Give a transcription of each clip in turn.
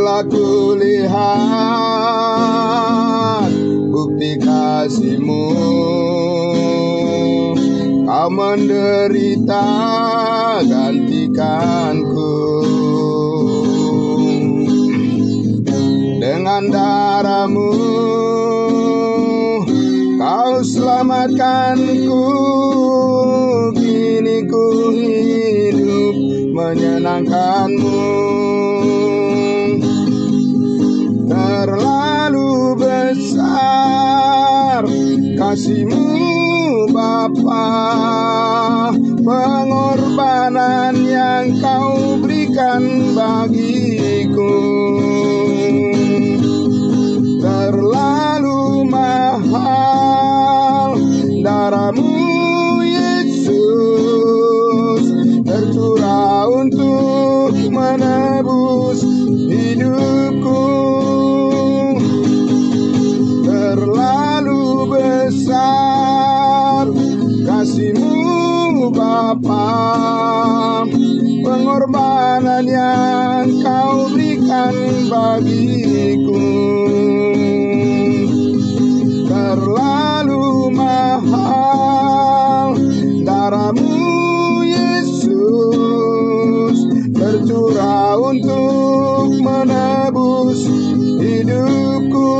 telah kulihat bukti kasih-Mu. Kau menderita gantikanku. Dengan darah-Mu Kau selamatkanku. Kini ku hidup menyenangkan-Mu. Terlalu besar kasih-Mu Bapa, pengorbanan yang Kau berikan bagiku. Terlalu mahal darah-Mu Yesus, tercurah untuk menebus hidupku. Terlalu besar kasih-Mu Bapa, pengorbanan yang Kau berikan bagiku. Terlalu mahal darah-Mu Yesus, tercurah untuk menebus hidupku.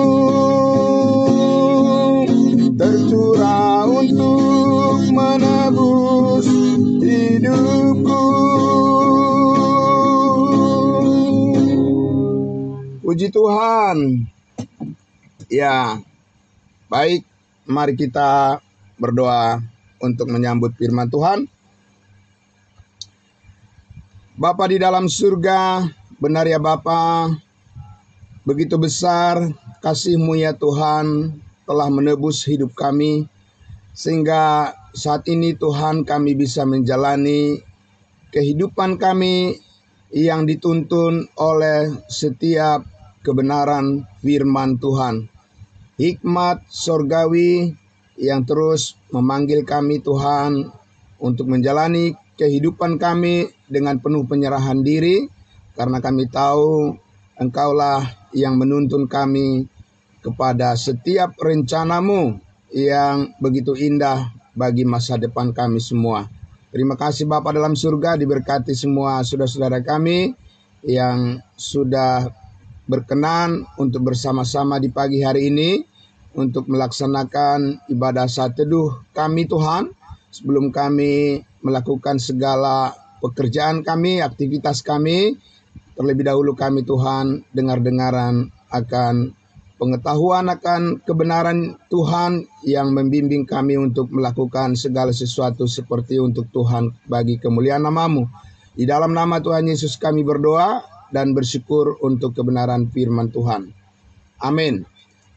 Tercurah untuk menebus hidupku. Puji Tuhan. Ya, baik, mari kita berdoa untuk menyambut firman Tuhan. Bapa di dalam surga, benar ya Bapa, begitu besar kasih-Mu ya Tuhan, telah menebus hidup kami, sehingga saat ini Tuhan kami bisa menjalani kehidupan kami yang dituntun oleh setiap kebenaran firman Tuhan. Hikmat sorgawi yang terus memanggil kami Tuhan untuk menjalani kehidupan kami dengan penuh penyerahan diri, karena kami tahu Engkaulah yang menuntun kami kepada setiap rencana-Mu yang begitu indah bagi masa depan kami semua. Terima kasih Bapa dalam surga, diberkati semua saudara-saudara kami yang sudah berkenan untuk bersama-sama di pagi hari ini untuk melaksanakan ibadah saat teduh kami Tuhan. Sebelum kami melakukan segala pekerjaan kami, aktivitas kami, terlebih dahulu kami Tuhan dengar-dengaran akan pengetahuan akan kebenaran Tuhan yang membimbing kami untuk melakukan segala sesuatu seperti untuk Tuhan bagi kemuliaan nama-Mu. Di dalam nama Tuhan Yesus kami berdoa dan bersyukur untuk kebenaran firman Tuhan. Amin.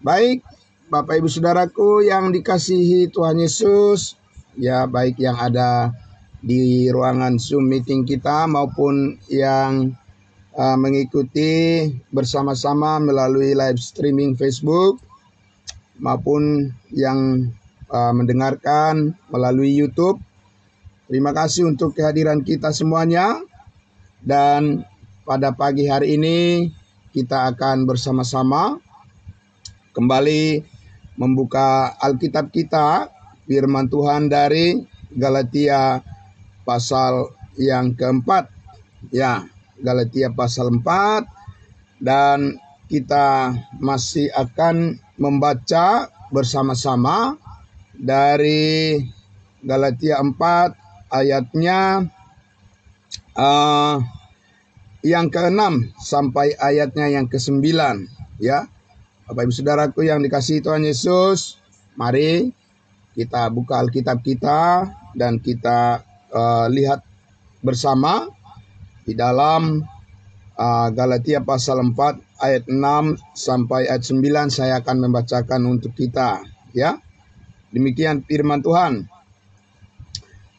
Baik, Bapak Ibu Saudaraku yang dikasihi Tuhan Yesus, ya baik yang ada di ruangan Zoom meeting kita maupun yang mengikuti bersama-sama melalui live streaming Facebook, maupun yang mendengarkan melalui YouTube. Terima kasih untuk kehadiran kita semuanya. Dan pada pagi hari ini kita akan bersama-sama kembali membuka Alkitab kita, firman Tuhan dari Galatia pasal yang keempat. Ya, Galatia pasal 4, dan kita masih akan membaca bersama-sama dari Galatia 4 ayatnya yang ke-6 sampai ayatnya yang ke-9, ya. Bapak Ibu Saudaraku yang dikasihi Tuhan Yesus, mari kita buka Alkitab kita dan kita lihat bersama di dalam Galatia pasal 4 ayat 6 sampai ayat 9. Saya akan membacakan untuk kita, ya. Demikian firman Tuhan.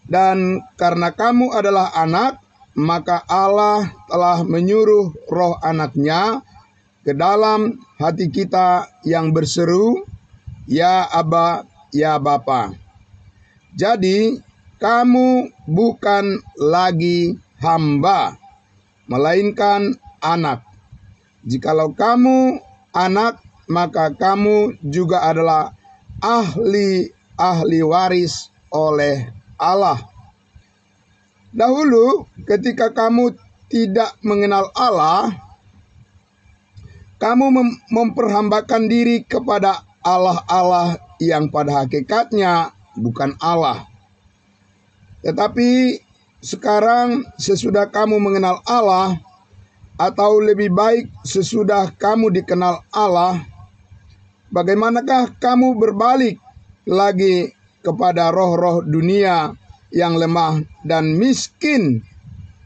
Dan karena kamu adalah anak, maka Allah telah menyuruh roh anaknya ke dalam hati kita yang berseru, ya Aba, ya Bapa. Jadi kamu bukan lagi hamba, melainkan anak. Jikalau kamu anak, maka kamu juga adalah ahli waris oleh Allah. Dahulu ketika kamu tidak mengenal Allah, kamu memperhambakan diri kepada Allah-Allah yang pada hakikatnya bukan Allah. Tetapi sekarang sesudah kamu mengenal Allah, atau lebih baik sesudah kamu dikenal Allah, bagaimanakah kamu berbalik lagi kepada roh-roh dunia yang lemah dan miskin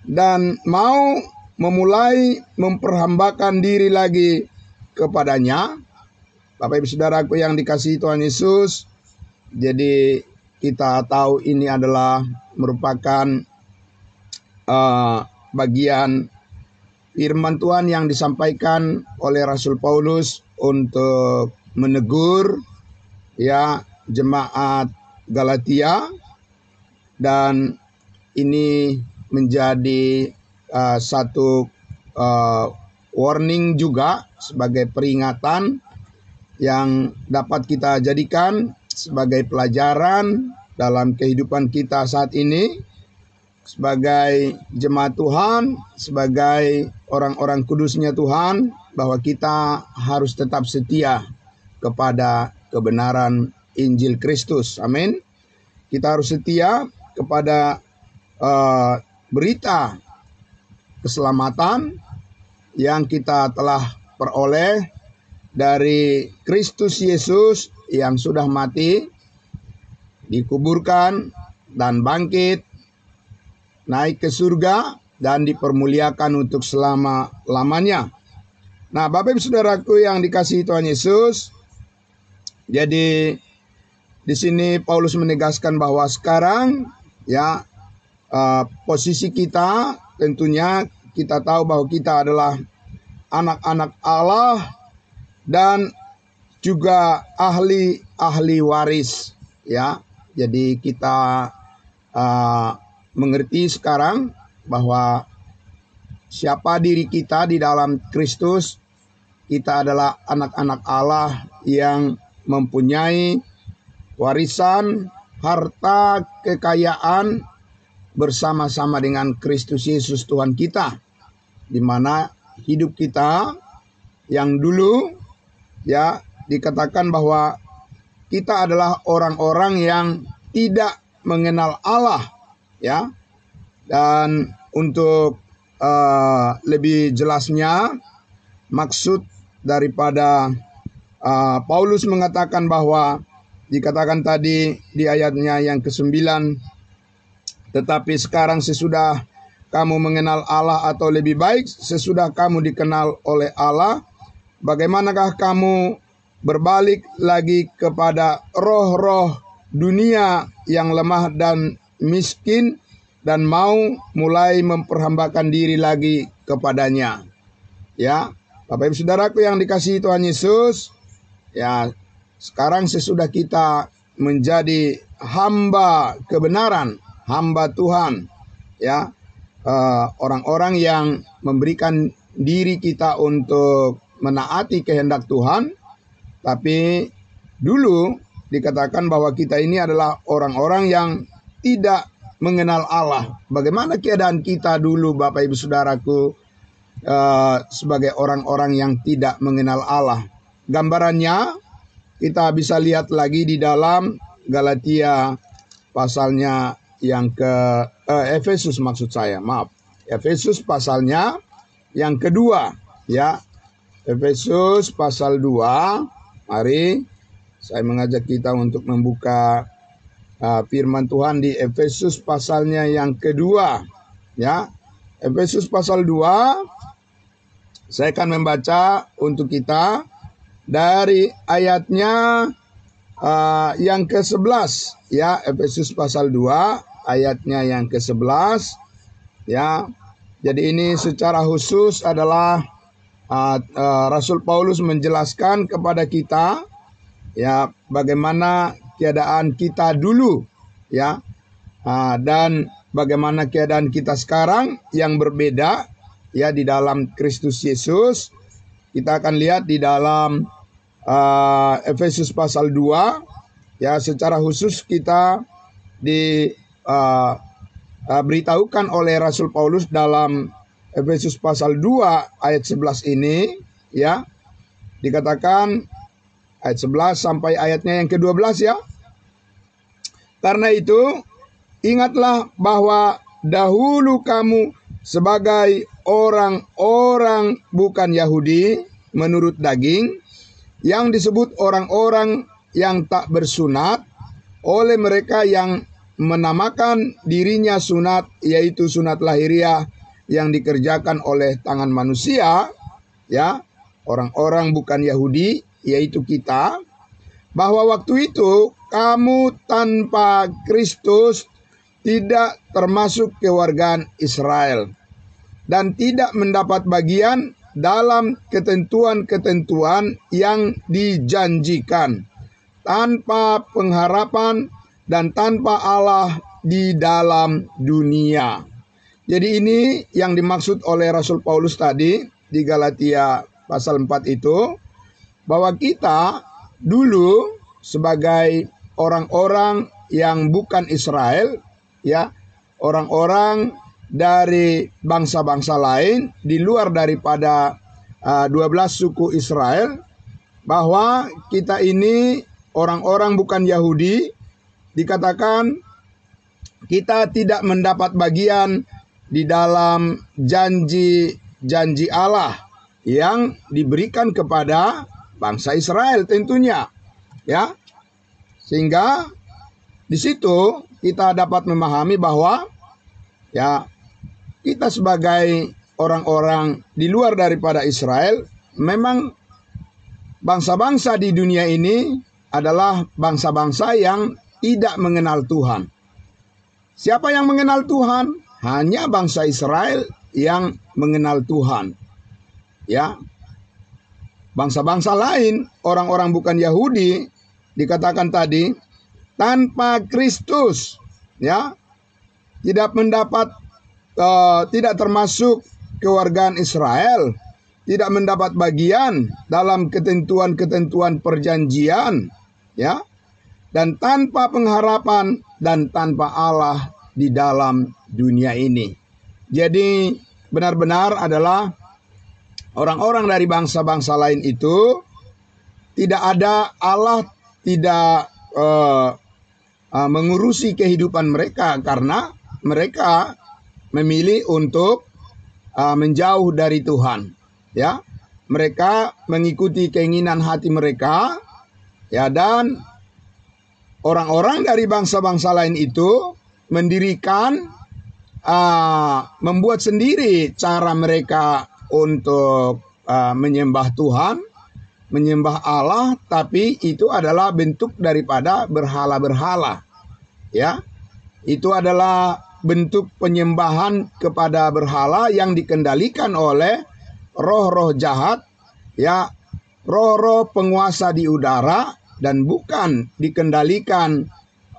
dan mau memulai memperhambakan diri lagi kepadanya? Bapak Ibu Saudaraku yang dikasihi Tuhan Yesus, jadi kita tahu ini adalah merupakan bagian firman Tuhan yang disampaikan oleh Rasul Paulus untuk menegur jemaat Galatia, dan ini menjadi satu warning juga sebagai peringatan yang dapat kita jadikan sebagai pelajaran dalam kehidupan kita saat ini sebagai jemaat Tuhan, sebagai orang-orang kudusnya Tuhan, bahwa kita harus tetap setia kepada kebenaran Injil Kristus. Amin. Kita harus setia kepada berita keselamatan yang kita telah peroleh dari Kristus Yesus yang sudah mati, dikuburkan, dan bangkit, naik ke surga, dan dipermuliakan untuk selama-lamanya. Nah, Bapak Ibu Saudaraku yang dikasihi Tuhan Yesus, jadi di sini Paulus menegaskan bahwa sekarang posisi kita, tentunya kita tahu bahwa kita adalah anak-anak Allah dan juga ahli waris, ya. Jadi kita mengerti sekarang bahwa siapa diri kita di dalam Kristus. Kita adalah anak-anak Allah yang mempunyai warisan, harta, kekayaan bersama-sama dengan Kristus Yesus Tuhan kita, di mana hidup kita yang dulu dikatakan bahwa kita adalah orang-orang yang tidak mengenal Allah, ya. Dan untuk lebih jelasnya, maksud daripada Paulus mengatakan bahwa dikatakan tadi di ayatnya yang ke-9, tetapi sekarang sesudah kamu mengenal Allah, atau lebih baik sesudah kamu dikenal oleh Allah, bagaimanakah kamu berbalik lagi kepada roh-roh dunia yang lemah dan miskin dan mau mulai memperhambakan diri lagi kepadanya. Ya, Bapak Ibu Saudaraku yang dikasihi Tuhan Yesus, ya, sekarang sesudah kita menjadi hamba kebenaran, hamba Tuhan, ya, orang-orang yang memberikan diri kita untuk menaati kehendak Tuhan. Tapi dulu dikatakan bahwa kita ini adalah orang-orang yang tidak mengenal Allah. Bagaimana keadaan kita dulu, Bapak Ibu Saudaraku, sebagai orang-orang yang tidak mengenal Allah? Gambarannya kita bisa lihat lagi di dalam Galatia pasalnya yang Efesus Efesus pasalnya yang kedua, ya. Efesus pasal 2. Mari saya mengajak kita untuk membuka firman Tuhan di Efesus pasalnya yang kedua, ya. Efesus pasal 2. Saya akan membaca untuk kita dari ayatnya yang ke-11, ya. Efesus pasal 2 ayatnya yang ke-11, ya. Jadi ini secara khusus adalah Rasul Paulus menjelaskan kepada kita, ya, bagaimana keadaan kita dulu, ya, dan bagaimana keadaan kita sekarang yang berbeda, ya, di dalam Kristus Yesus. kita akan lihat di dalam Efesus pasal 2, ya, secara khusus kita beritahukan oleh Rasul Paulus dalam Efesus pasal 2 ayat 11 ini, ya, dikatakan ayat 11 sampai ayatnya yang ke-12, ya. Karena itu, ingatlah bahwa dahulu kamu sebagai orang-orang bukan Yahudi menurut daging, yang disebut orang-orang yang tak bersunat oleh mereka yang menamakan dirinya sunat, yaitu sunat lahiriah yang dikerjakan oleh tangan manusia, ya, orang-orang bukan Yahudi, yaitu kita, bahwa waktu itu kamu tanpa Kristus tidak termasuk kewargaan Israel dan tidak mendapat bagian dalam ketentuan-ketentuan yang dijanjikan, tanpa pengharapan dan tanpa Allah di dalam dunia. Jadi ini yang dimaksud oleh Rasul Paulus tadi di Galatia pasal 4 itu, bahwa kita dulu sebagai orang-orang yang bukan Israel, ya, orang-orang dari bangsa-bangsa lain di luar daripada 12 suku Israel, bahwa kita ini orang-orang bukan Yahudi, dikatakan kita tidak mendapat bagian di dalam janji-janji Allah yang diberikan kepada bangsa Israel tentunya, ya. Sehingga di situ kita dapat memahami bahwa, ya, kita sebagai orang-orang di luar daripada Israel, memang bangsa-bangsa di dunia ini adalah bangsa-bangsa yang tidak mengenal Tuhan. Siapa yang mengenal Tuhan? Hanya bangsa Israel yang mengenal Tuhan. Ya, bangsa-bangsa lain, orang-orang bukan Yahudi, dikatakan tadi, tanpa Kristus, ya, tidak mendapat, tidak termasuk kewargaan Israel, tidak mendapat bagian dalam ketentuan-ketentuan perjanjian, ya, dan tanpa pengharapan dan tanpa Allah di dalam dunia ini. Jadi benar-benar adalah orang-orang dari bangsa-bangsa lain itu tidak ada Allah, tidak mengurusi kehidupan mereka, karena mereka memilih untuk menjauh dari Tuhan, ya. Mereka mengikuti keinginan hati mereka, ya, dan orang-orang dari bangsa-bangsa lain itu mendirikan, membuat sendiri cara mereka untuk menyembah Tuhan, menyembah Allah, tapi itu adalah bentuk daripada berhala-berhala, ya. Itu adalah bentuk penyembahan kepada berhala yang dikendalikan oleh roh-roh jahat, ya, roh-roh penguasa di udara, dan bukan dikendalikan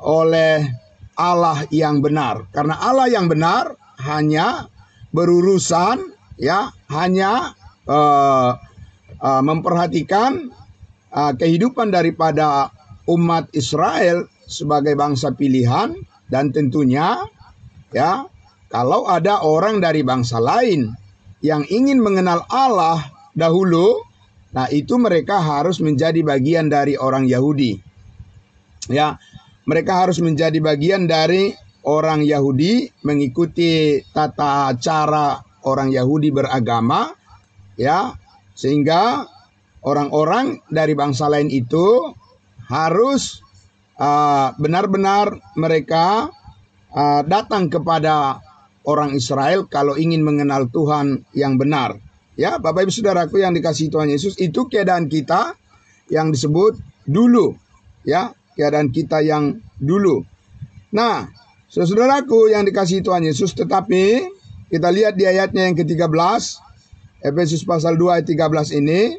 oleh Allah yang benar. Karena Allah yang benar hanya berurusan, ya, hanya memperhatikan kehidupan daripada umat Israel sebagai bangsa pilihan, dan tentunya, ya, kalau ada orang dari bangsa lain yang ingin mengenal Allah dahulu, nah itu mereka harus menjadi bagian dari orang Yahudi. Ya, mereka harus menjadi bagian dari orang Yahudi, mengikuti tata cara orang Yahudi beragama, ya, sehingga orang-orang dari bangsa lain itu harus benar-benar mereka datang kepada orang Israel kalau ingin mengenal Tuhan yang benar. Ya, Bapak Ibu Saudaraku yang dikasihi Tuhan Yesus, itu keadaan kita yang disebut dulu, ya, keadaan kita yang dulu. Nah, saudaraku yang dikasihi Tuhan Yesus, tetapi kita lihat di ayatnya yang ke-13, Efesus pasal 2 ayat 13 ini,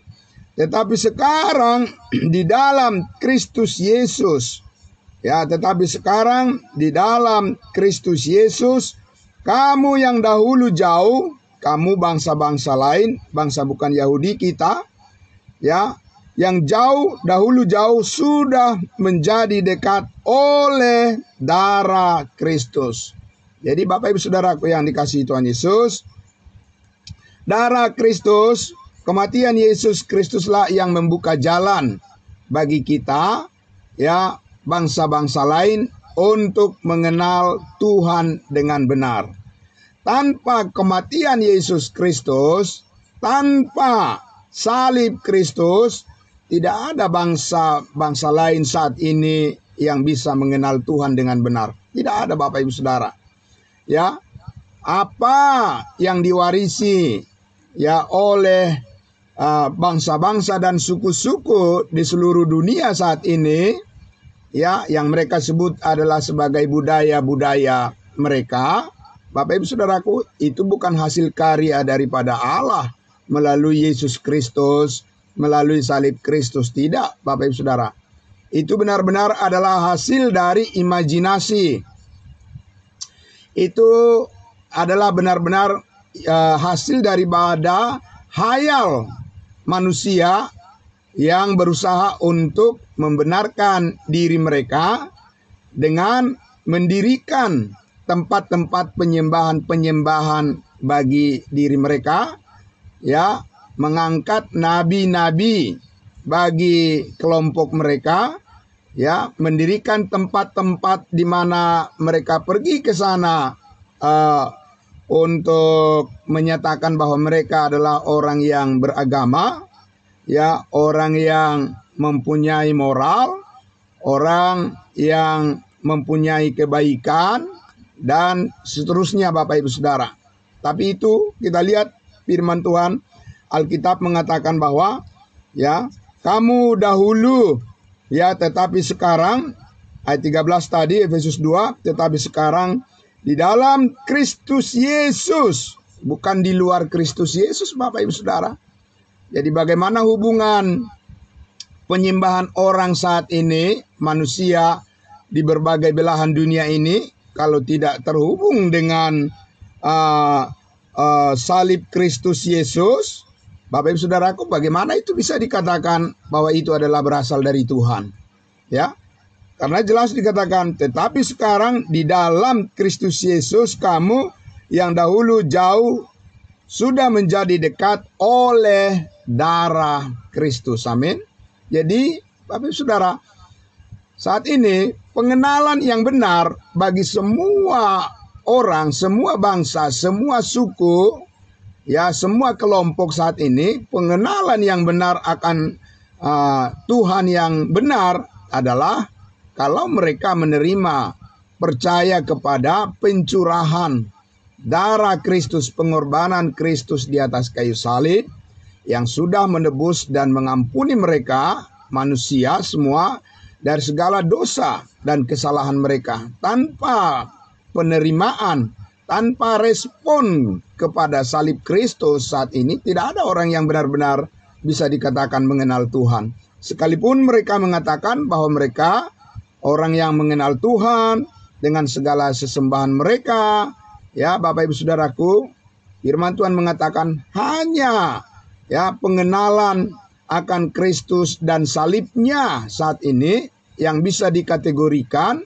tetapi sekarang di dalam Kristus Yesus, ya, tetapi sekarang di dalam Kristus Yesus, kamu yang dahulu jauh, kamu bangsa-bangsa lain, bangsa bukan Yahudi kita, ya, yang dahulu jauh sudah menjadi dekat oleh darah Kristus. Jadi Bapak Ibu Saudaraku yang dikasihi Tuhan Yesus, darah Kristus, kematian Yesus Kristuslah yang membuka jalan bagi kita, ya, bangsa-bangsa lain untuk mengenal Tuhan dengan benar. Tanpa kematian Yesus Kristus, tanpa salib Kristus, tidak ada bangsa lain saat ini yang bisa mengenal Tuhan dengan benar. Tidak ada, Bapak Ibu Saudara. Ya, apa yang diwarisi, ya, oleh bangsa-bangsa dan suku-suku di seluruh dunia saat ini, ya, yang mereka sebut adalah sebagai budaya-budaya mereka, Bapak Ibu Saudaraku, itu bukan hasil karya daripada Allah melalui Yesus Kristus, melalui salib Kristus. Tidak, Bapak Ibu Saudara. Itu benar-benar adalah hasil dari imajinasi. Itu adalah benar-benar hasil daripada hayal manusia yang berusaha untuk membenarkan diri mereka dengan mendirikan tempat-tempat penyembahan bagi diri mereka, ya, mengangkat nabi-nabi bagi kelompok mereka, ya, mendirikan tempat-tempat di mana mereka pergi ke sana untuk menyatakan bahwa mereka adalah orang yang beragama, ya, orang yang mempunyai moral, orang yang mempunyai kebaikan, dan seterusnya, Bapak Ibu Saudara. Tapi itu kita lihat firman Tuhan, Alkitab mengatakan bahwa, ya, kamu dahulu, ya, tetapi sekarang, ayat 13 tadi, Efesus 2, tetapi sekarang di dalam Kristus Yesus, bukan di luar Kristus Yesus, Bapak Ibu Saudara. Jadi bagaimana hubungan penyembahan orang saat ini, manusia di berbagai belahan dunia ini, kalau tidak terhubung dengan salib Kristus Yesus, Bapak Ibu Saudaraku, bagaimana itu bisa dikatakan bahwa itu adalah berasal dari Tuhan? Ya, karena jelas dikatakan, tetapi sekarang di dalam Kristus Yesus kamu yang dahulu jauh sudah menjadi dekat oleh darah Kristus. Amin. Jadi Bapak Ibu Saudara, saat ini pengenalan yang benar bagi semua orang, semua bangsa, semua suku, ya, semua kelompok saat ini, pengenalan yang benar akan Tuhan yang benar adalah kalau mereka menerima, percaya kepada pencurahan darah Kristus, pengorbanan Kristus di atas kayu salib, yang sudah menebus dan mengampuni mereka, manusia semua, dari segala dosa dan kesalahan mereka. Tanpa penerimaan, tanpa respon kepada salib Kristus saat ini, tidak ada orang yang benar-benar bisa dikatakan mengenal Tuhan. Sekalipun mereka mengatakan bahwa mereka orang yang mengenal Tuhan dengan segala sesembahan mereka, ya, Bapak Ibu Saudaraku, firman Tuhan mengatakan hanya, ya, pengenalan akan Kristus dan salibnya saat ini yang bisa dikategorikan,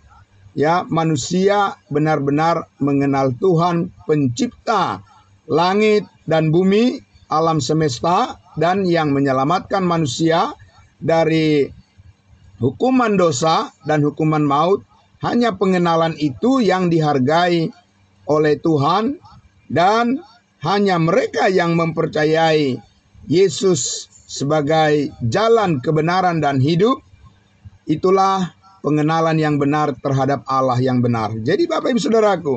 ya, manusia benar-benar mengenal Tuhan pencipta langit dan bumi, alam semesta, dan yang menyelamatkan manusia dari hukuman dosa dan hukuman maut. Hanya pengenalan itu yang dihargai oleh Tuhan, dan hanya mereka yang mempercayai Yesus sebagai jalan kebenaran dan hidup, itulah pengenalan yang benar terhadap Allah yang benar. Jadi Bapak Ibu Saudaraku,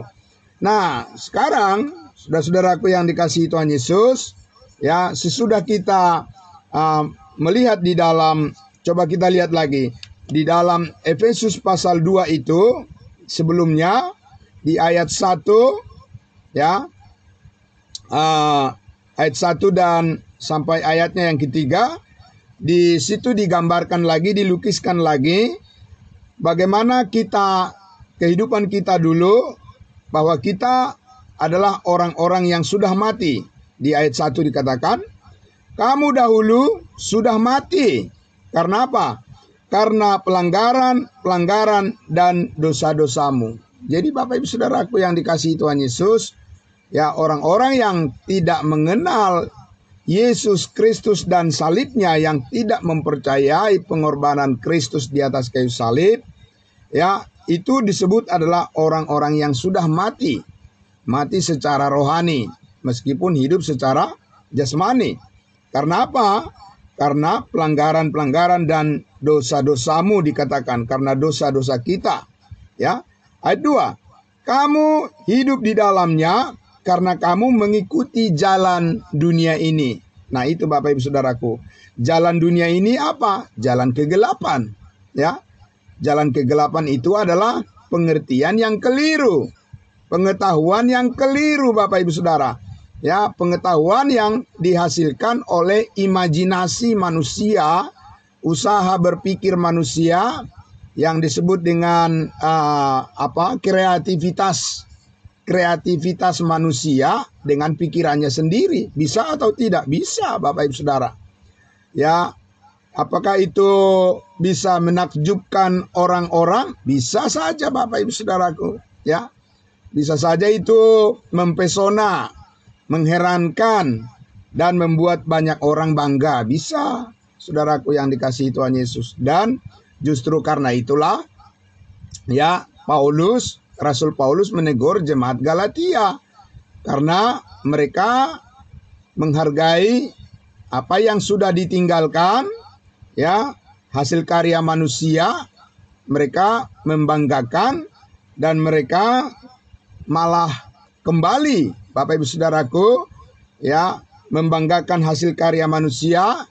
nah sekarang saudara-saudaraku yang dikasihi Tuhan Yesus, ya, sesudah kita melihat di dalam, coba kita lihat lagi di dalam Efesus pasal 2 itu, sebelumnya di ayat 1, ya, ayat 1 dan sampai ayatnya yang ketiga, di situ digambarkan lagi, dilukiskan lagi bagaimana kehidupan kita dulu, bahwa kita adalah orang-orang yang sudah mati. Di ayat 1 dikatakan, kamu dahulu sudah mati. Karena apa? Karena pelanggaran dan dosa-dosamu. Jadi Bapak Ibu Saudaraku yang dikasihi Tuhan Yesus, ya, orang-orang yang tidak mengenal Yesus Kristus dan salibnya, yang tidak mempercayai pengorbanan Kristus di atas kayu salib, ya, itu disebut adalah orang-orang yang sudah mati. Mati secara rohani, meskipun hidup secara jasmani. Karena apa? Karena pelanggaran dan dosa-dosamu dikatakan, karena dosa-dosa kita. Ya. Ayat 2, kamu hidup di dalamnya karena kamu mengikuti jalan dunia ini. Nah, itu Bapak Ibu Saudaraku. Jalan dunia ini apa? Jalan kegelapan. Ya. Jalan kegelapan itu adalah pengertian yang keliru. Pengetahuan yang keliru Bapak Ibu Saudara. Ya, pengetahuan yang dihasilkan oleh imajinasi manusia, usaha berpikir manusia yang disebut dengan kreativitas manusia dengan pikirannya sendiri. Bisa atau tidak? Bisa Bapak Ibu Saudara. Ya, apakah itu bisa menakjubkan orang-orang? Bisa saja Bapak Ibu Saudaraku. Ya, bisa saja itu mempesona, mengherankan, dan membuat banyak orang bangga. Bisa, saudaraku yang dikasihi Tuhan Yesus. Dan justru karena itulah, ya, Rasul Paulus menegur jemaat Galatia. Karena mereka menghargai apa yang sudah ditinggalkan, ya, hasil karya manusia, mereka membanggakan, dan mereka malah kembali, Bapak Ibu Saudaraku, ya, membanggakan hasil karya manusia,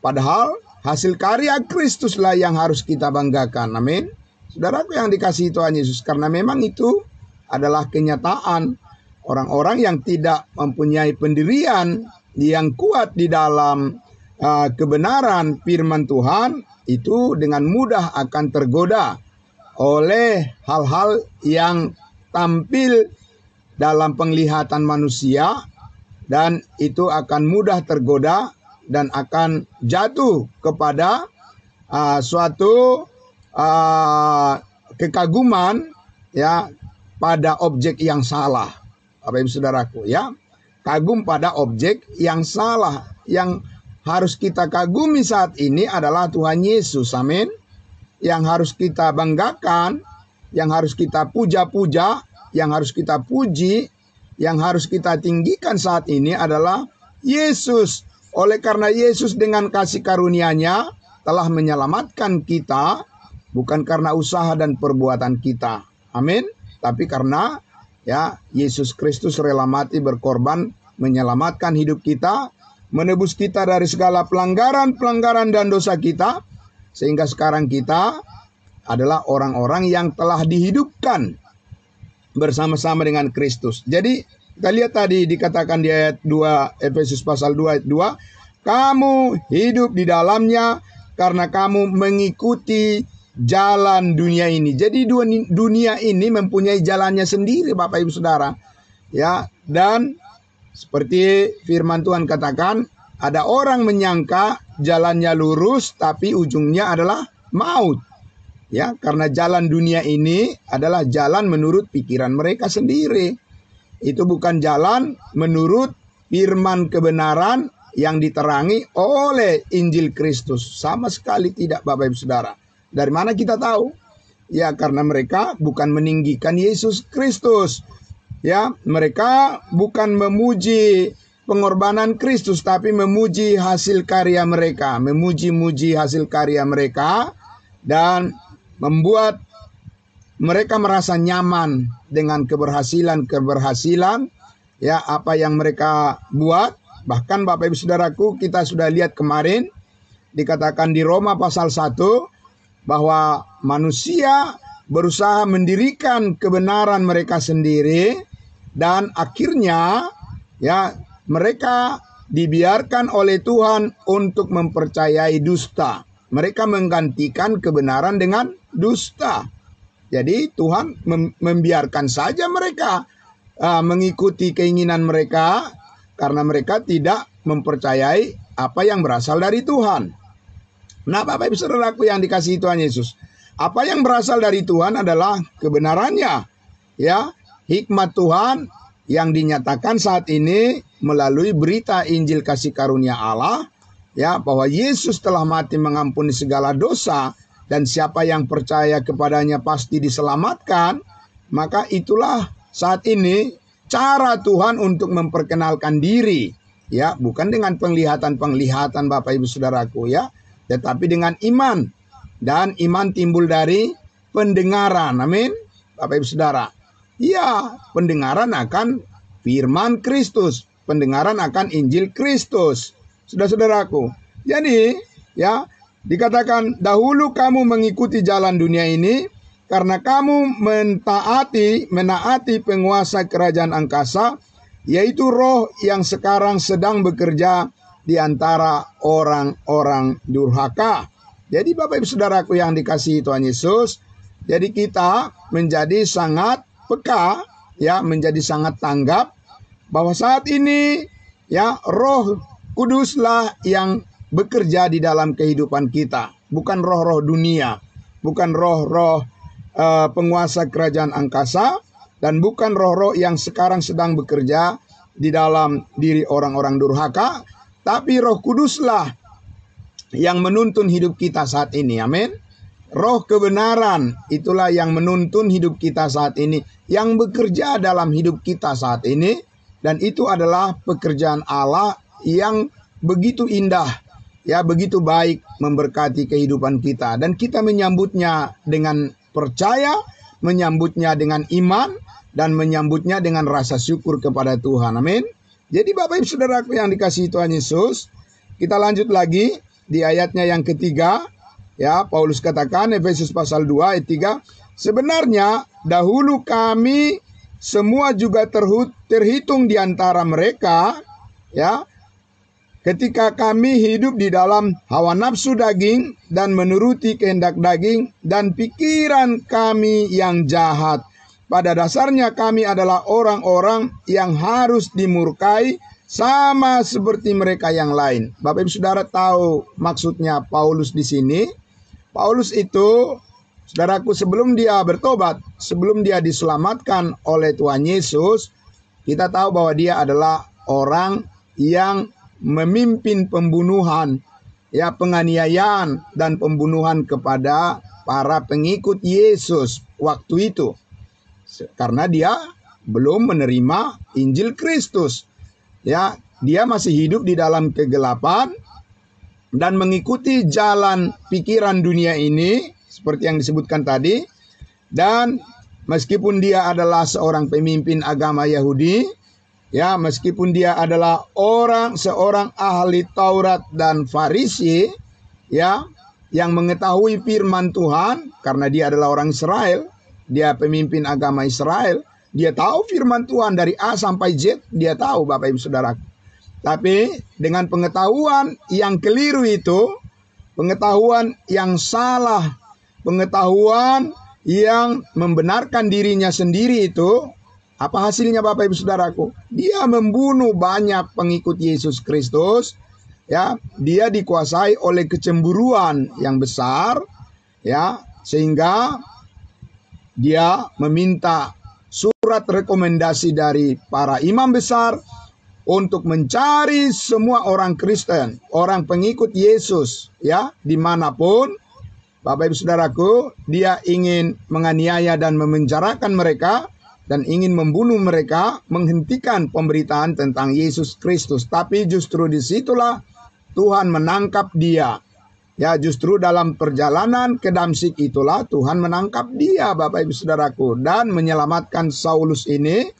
padahal hasil karya Kristuslah yang harus kita banggakan. Amin. Saudaraku yang dikasihi Tuhan Yesus, karena memang itu adalah kenyataan orang-orang yang tidak mempunyai pendirian yang kuat di dalam kebenaran firman Tuhan, itu dengan mudah akan tergoda oleh hal-hal yang tampil dalam penglihatan manusia, dan itu akan mudah tergoda dan akan jatuh kepada suatu kekaguman, ya, pada objek yang salah. Bapak Ibu Saudaraku, ya, kagum pada objek yang salah. Yang harus kita kagumi saat ini adalah Tuhan Yesus. Amin. Yang harus kita banggakan, yang harus kita puja-puja, yang harus kita puji, yang harus kita tinggikan saat ini adalah Yesus. Oleh karena Yesus dengan kasih karunia-Nya telah menyelamatkan kita, bukan karena usaha dan perbuatan kita. Amin. Tapi karena, ya, Yesus Kristus rela mati berkorban menyelamatkan hidup kita, menebus kita dari segala pelanggaran dan dosa kita, sehingga sekarang kita adalah orang-orang yang telah dihidupkan bersama-sama dengan Kristus. Jadi kita lihat tadi dikatakan di ayat 2, Efesus pasal 2 ayat 2, kamu hidup di dalamnya karena kamu mengikuti jalan dunia ini. Jadi dunia ini mempunyai jalannya sendiri Bapak Ibu Saudara. Ya, dan seperti firman Tuhan katakan, ada orang menyangka jalannya lurus tapi ujungnya adalah maut. Ya, karena jalan dunia ini adalah jalan menurut pikiran mereka sendiri. Itu bukan jalan menurut firman kebenaran yang diterangi oleh Injil Kristus. Sama sekali tidak Bapak Ibu Saudara. Dari mana kita tahu? Ya, karena mereka bukan meninggikan Yesus Kristus. Ya, mereka bukan memuji pengorbanan Kristus, tapi memuji hasil karya mereka. Memuji-muji hasil karya mereka, dan membuat mereka merasa nyaman dengan keberhasilan, ya, apa yang mereka buat. Bahkan Bapak Ibu Saudaraku, kita sudah lihat kemarin, dikatakan di Roma pasal 1, bahwa manusia berusaha mendirikan kebenaran mereka sendiri, dan akhirnya, ya, mereka dibiarkan oleh Tuhan untuk mempercayai dusta. Mereka menggantikan kebenaran dengan dusta. Jadi Tuhan membiarkan saja mereka mengikuti keinginan mereka, karena mereka tidak mempercayai apa yang berasal dari Tuhan. Nah, Bapak Ibu Saudaraku yang dikasihi Tuhan Yesus, apa yang berasal dari Tuhan adalah kebenarannya, ya, hikmat Tuhan yang dinyatakan saat ini melalui berita Injil kasih karunia Allah, ya, bahwa Yesus telah mati mengampuni segala dosa dan siapa yang percaya kepadanya pasti diselamatkan. Maka itulah saat ini cara Tuhan untuk memperkenalkan diri, ya, bukan dengan penglihatan-penglihatan Bapak Ibu Saudaraku, ya, tetapi dengan iman. Dan iman timbul dari pendengaran. Amin. Bapak Ibu Saudara. Ya, pendengaran akan firman Kristus, pendengaran akan Injil Kristus. Saudara-saudaraku. Jadi, ya, dikatakan dahulu kamu mengikuti jalan dunia ini karena kamu menaati penguasa kerajaan angkasa, yaitu roh yang sekarang sedang bekerja di antara orang-orang durhaka. Jadi Bapak Ibu Saudaraku yang dikasihi Tuhan Yesus, jadi kita menjadi sangat peka, ya, menjadi sangat tanggap bahwa saat ini, ya, Roh Kuduslah yang bekerja di dalam kehidupan kita, bukan roh-roh dunia, bukan roh-roh penguasa kerajaan angkasa, dan bukan roh-roh yang sekarang sedang bekerja di dalam diri orang-orang durhaka, tapi Roh Kuduslah yang menuntun hidup kita saat ini. Amin. Roh kebenaran itulah yang menuntun hidup kita saat ini, yang bekerja dalam hidup kita saat ini, dan itu adalah pekerjaan Allah yang begitu indah, ya, begitu baik memberkati kehidupan kita, dan kita menyambutnya dengan percaya, menyambutnya dengan iman, dan menyambutnya dengan rasa syukur kepada Tuhan. Amin. Jadi Bapak Ibu Saudaraku yang dikasihi Tuhan Yesus, kita lanjut lagi di ayatnya yang ketiga. Ya, Paulus katakan, Efesus pasal 2 ayat 3, sebenarnya dahulu kami semua juga terhitung di antara mereka, ya, ketika kami hidup di dalam hawa nafsu daging dan menuruti kehendak daging dan pikiran kami yang jahat. Pada dasarnya kami adalah orang-orang yang harus dimurkai sama seperti mereka yang lain. Bapak Ibu Saudara tahu maksudnya Paulus di sini. Paulus itu, saudaraku, sebelum dia bertobat, sebelum dia diselamatkan oleh Tuhan Yesus, kita tahu bahwa dia adalah orang yang memimpin pembunuhan, ya, penganiayaan dan pembunuhan kepada para pengikut Yesus waktu itu. Karena dia belum menerima Injil Kristus. Ya, dia masih hidup di dalam kegelapan dan mengikuti jalan pikiran dunia ini seperti yang disebutkan tadi. Dan meskipun dia adalah seorang pemimpin agama Yahudi, ya, meskipun dia adalah seorang ahli Taurat dan Farisi, ya, yang mengetahui firman Tuhan karena dia adalah orang Israel, dia pemimpin agama Israel, dia tahu firman Tuhan dari A sampai Z, dia tahu Bapak Ibu Saudara. Tapi dengan pengetahuan yang keliru itu, pengetahuan yang salah, pengetahuan yang membenarkan dirinya sendiri itu, apa hasilnya Bapak Ibu Saudaraku? Dia membunuh banyak pengikut Yesus Kristus, ya, dia dikuasai oleh kecemburuan yang besar, ya, sehingga dia meminta surat rekomendasi dari para imam besar untuk mencari semua orang Kristen, orang pengikut Yesus, ya, dimanapun, Bapak Ibu Saudaraku, dia ingin menganiaya dan memenjarakan mereka, dan ingin membunuh mereka, menghentikan pemberitaan tentang Yesus Kristus. Tapi justru disitulah Tuhan menangkap dia. Ya, justru dalam perjalanan ke Damsyik itulah Tuhan menangkap dia, Bapak Ibu Saudaraku, dan menyelamatkan Saulus ini,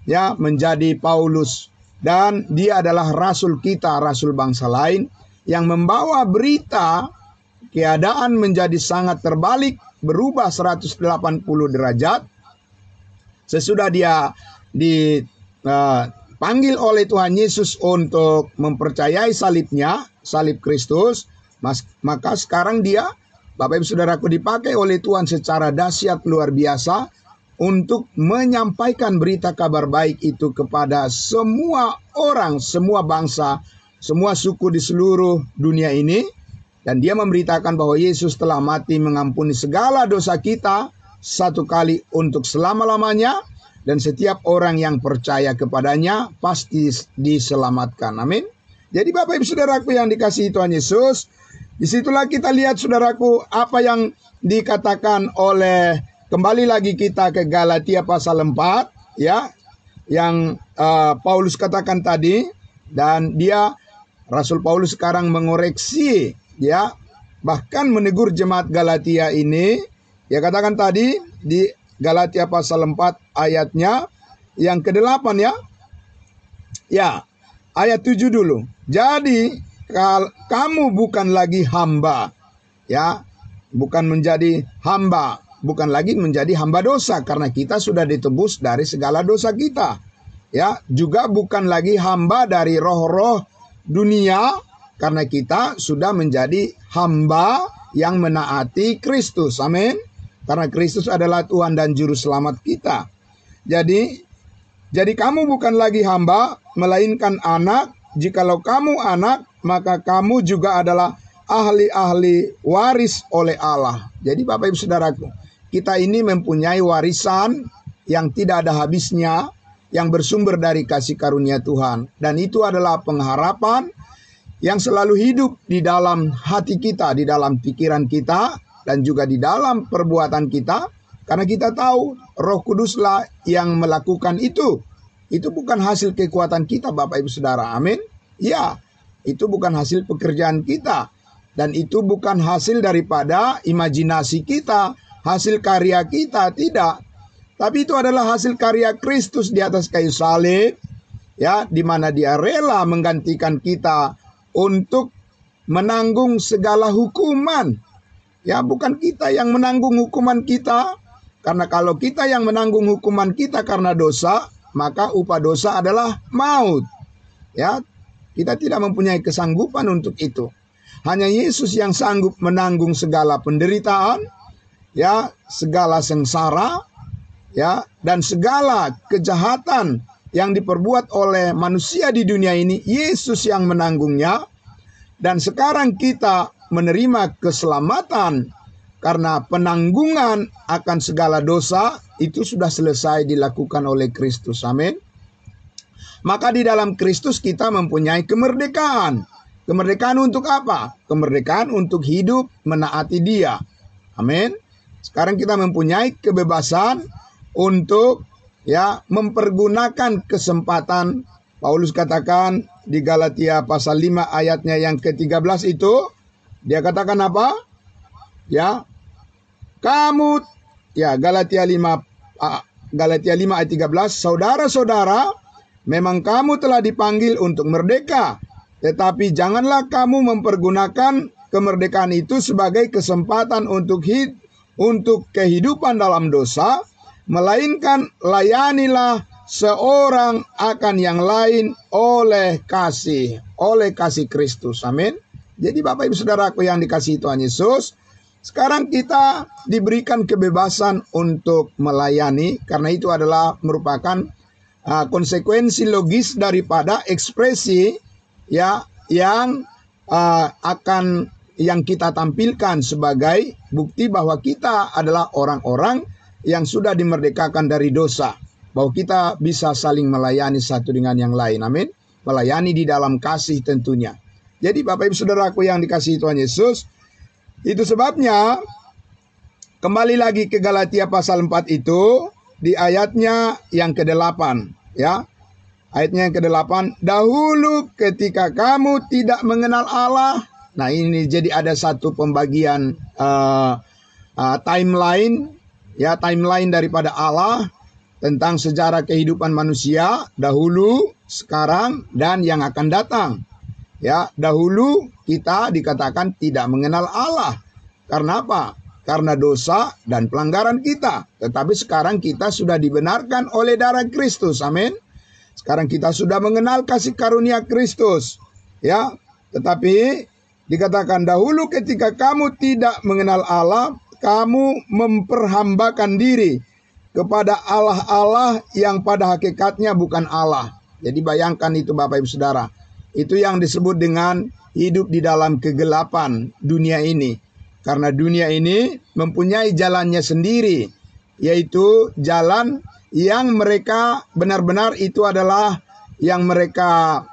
ya, menjadi Paulus. Dan dia adalah rasul kita, rasul bangsa lain, yang membawa berita keadaan menjadi sangat terbalik, berubah 180 derajat. Sesudah dia dipanggil oleh Tuhan Yesus untuk mempercayai salibnya, salib Kristus, maka sekarang dia, Bapak Ibu Saudaraku, dipakai oleh Tuhan secara dahsyat luar biasa untuk menyampaikan berita kabar baik itu kepada semua orang, semua bangsa, semua suku di seluruh dunia ini. Dan dia memberitakan bahwa Yesus telah mati mengampuni segala dosa kita satu kali untuk selama-lamanya. Dan setiap orang yang percaya kepadanya pasti diselamatkan. Amin. Jadi Bapak Ibu Saudaraku yang dikasihi Tuhan Yesus, disitulah kita lihat saudaraku apa yang dikatakan oleh, kembali lagi kita ke Galatia pasal 4 ya, yang Paulus katakan tadi. Dan dia, Rasul Paulus sekarang mengoreksi ya, bahkan menegur jemaat Galatia ini. Dia katakan tadi di Galatia pasal 4 ayatnya yang ke-8 ya. Ya, ayat 7 dulu. Jadi kamu bukan lagi hamba ya, bukan menjadi hamba, bukan lagi menjadi hamba dosa karena kita sudah ditebus dari segala dosa kita. Ya, juga bukan lagi hamba dari roh-roh dunia karena kita sudah menjadi hamba yang menaati Kristus. Amin. Karena Kristus adalah Tuhan dan Juru Selamat kita. Jadi kamu bukan lagi hamba, melainkan anak. Jikalau kamu anak, maka kamu juga adalah ahli-ahli waris oleh Allah. Jadi Bapak Ibu Saudaraku, kita ini mempunyai warisan yang tidak ada habisnya, yang bersumber dari kasih karunia Tuhan. Dan itu adalah pengharapan yang selalu hidup di dalam hati kita, di dalam pikiran kita, dan juga di dalam perbuatan kita. Karena kita tahu Roh Kuduslah yang melakukan itu. Itu bukan hasil kekuatan kita Bapak Ibu Saudara. Amin. Ya, itu bukan hasil pekerjaan kita. Dan itu bukan hasil daripada imajinasi kita, hasil karya kita, tidak. Tapi itu adalah hasil karya Kristus di atas kayu salib. Ya, di mana dia rela menggantikan kita untuk menanggung segala hukuman. Ya, bukan kita yang menanggung hukuman kita. Karena kalau kita yang menanggung hukuman kita karena dosa, maka upah dosa adalah maut. Ya, kita tidak mempunyai kesanggupan untuk itu. Hanya Yesus yang sanggup menanggung segala penderitaan, ya, segala sengsara, ya, dan segala kejahatan yang diperbuat oleh manusia di dunia ini. Yesus yang menanggungnya. Dan sekarang kita menerima keselamatan karena penanggungan akan segala dosa itu sudah selesai dilakukan oleh Kristus. Amin. Maka di dalam Kristus kita mempunyai kemerdekaan. Kemerdekaan untuk apa? Kemerdekaan untuk hidup menaati Dia. Amin. Sekarang kita mempunyai kebebasan untuk ya mempergunakan kesempatan. Paulus katakan di Galatia pasal 5 ayatnya yang ke-13 itu, dia katakan apa? Ya, kamu, ya, Galatia 5 ayat 13, saudara-saudara, memang kamu telah dipanggil untuk merdeka, tetapi janganlah kamu mempergunakan kemerdekaan itu sebagai kesempatan untuk kehidupan dalam dosa, melainkan layanilah seorang akan yang lain oleh kasih Kristus. Amin. Jadi Bapak Ibu Saudaraku yang dikasihi Tuhan Yesus, sekarang kita diberikan kebebasan untuk melayani, karena itu adalah merupakan konsekuensi logis daripada ekspresi ya yang kita tampilkan sebagai bukti bahwa kita adalah orang-orang yang sudah dimerdekakan dari dosa. Bahwa kita bisa saling melayani satu dengan yang lain. Amin. Melayani di dalam kasih tentunya. Jadi Bapak Ibu Saudaraku yang dikasihi Tuhan Yesus, itu sebabnya kembali lagi ke Galatia pasal 4 itu di ayatnya yang ke-8 ya. Ayatnya yang ke-8, dahulu ketika kamu tidak mengenal Allah. Nah, ini jadi ada satu pembagian timeline ya, timeline daripada Allah tentang sejarah kehidupan manusia dahulu, sekarang, dan yang akan datang. Ya, dahulu kita dikatakan tidak mengenal Allah. Karena apa? Karena dosa dan pelanggaran kita. Tetapi sekarang kita sudah dibenarkan oleh darah Kristus. Amin. Sekarang kita sudah mengenal kasih karunia Kristus. Ya, tetapi dikatakan dahulu ketika kamu tidak mengenal Allah, kamu memperhambakan diri kepada Allah-Allah yang pada hakikatnya bukan Allah. Jadi bayangkan itu Bapak Ibu Saudara. Itu yang disebut dengan hidup di dalam kegelapan dunia ini. Karena dunia ini mempunyai jalannya sendiri, yaitu jalan yang mereka benar-benar itu adalah yang mereka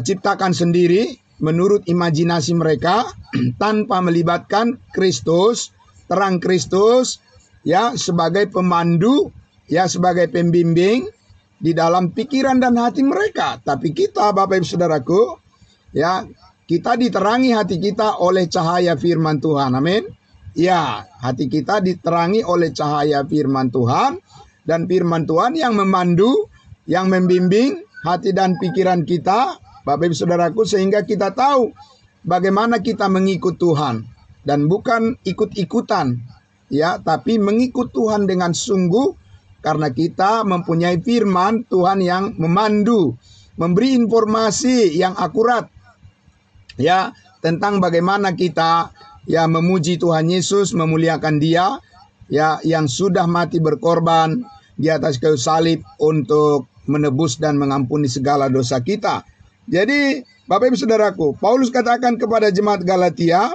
ciptakan sendiri menurut imajinasi mereka tanpa melibatkan Kristus, terang Kristus, ya, sebagai pemandu, ya, sebagai pembimbing di dalam pikiran dan hati mereka. Tapi kita, Bapak Ibu Saudaraku, ya, kita diterangi hati kita oleh cahaya firman Tuhan. Amin. Ya, hati kita diterangi oleh cahaya firman Tuhan, dan firman Tuhan yang memandu, yang membimbing hati dan pikiran kita, Bapak Ibu Saudaraku, sehingga kita tahu bagaimana kita mengikut Tuhan dan bukan ikut-ikutan, ya, tapi mengikut Tuhan dengan sungguh karena kita mempunyai firman Tuhan yang memandu, memberi informasi yang akurat, ya, tentang bagaimana kita, ya, memuji Tuhan Yesus, memuliakan Dia, ya, yang sudah mati berkorban di atas kayu salib untuk menebus dan mengampuni segala dosa kita. Jadi Bapak Ibu Saudaraku, Paulus katakan kepada jemaat Galatia,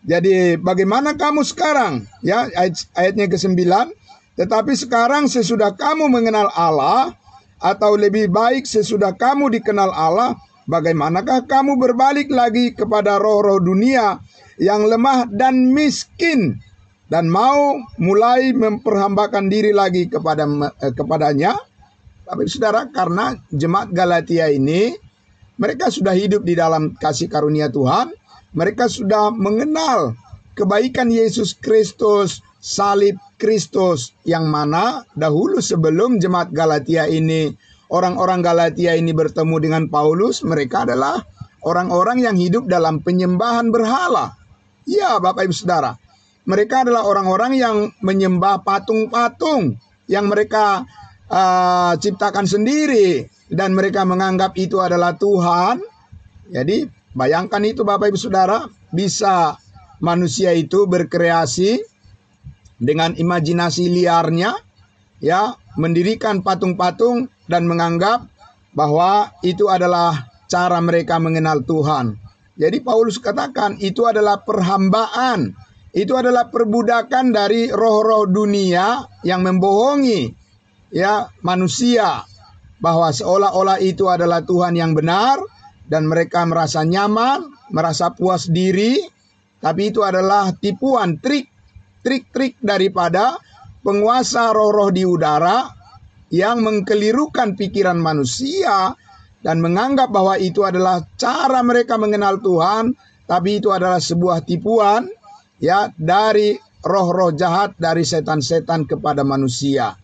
jadi bagaimana kamu sekarang? Ya, ayatnya ke-9, tetapi sekarang sesudah kamu mengenal Allah, atau lebih baik sesudah kamu dikenal Allah, bagaimanakah kamu berbalik lagi kepada roh-roh dunia yang lemah dan miskin, dan mau mulai memperhambakan diri lagi kepadanya? Bapak Ibu Saudara, karena jemaat Galatia ini, mereka sudah hidup di dalam kasih karunia Tuhan. Mereka sudah mengenal kebaikan Yesus Kristus, salib Kristus, yang mana dahulu sebelum jemaat Galatia ini, orang-orang Galatia ini bertemu dengan Paulus, mereka adalah orang-orang yang hidup dalam penyembahan berhala. Ya, Bapak Ibu Saudara, mereka adalah orang-orang yang menyembah patung-patung yang mereka ciptakan sendiri, dan mereka menganggap itu adalah Tuhan. Jadi bayangkan itu Bapak Ibu Saudara, bisa manusia itu berkreasi dengan imajinasi liarnya, ya, mendirikan patung-patung dan menganggap bahwa itu adalah cara mereka mengenal Tuhan. Jadi Paulus katakan itu adalah perhambaan, itu adalah perbudakan dari roh-roh dunia yang membohongi, ya, manusia, bahwa seolah-olah itu adalah Tuhan yang benar, dan mereka merasa nyaman, merasa puas diri, tapi itu adalah tipuan, trik daripada penguasa roh-roh di udara yang mengkelirukan pikiran manusia dan menganggap bahwa itu adalah cara mereka mengenal Tuhan, tapi itu adalah sebuah tipuan, ya, dari roh-roh jahat, dari setan-setan kepada manusia.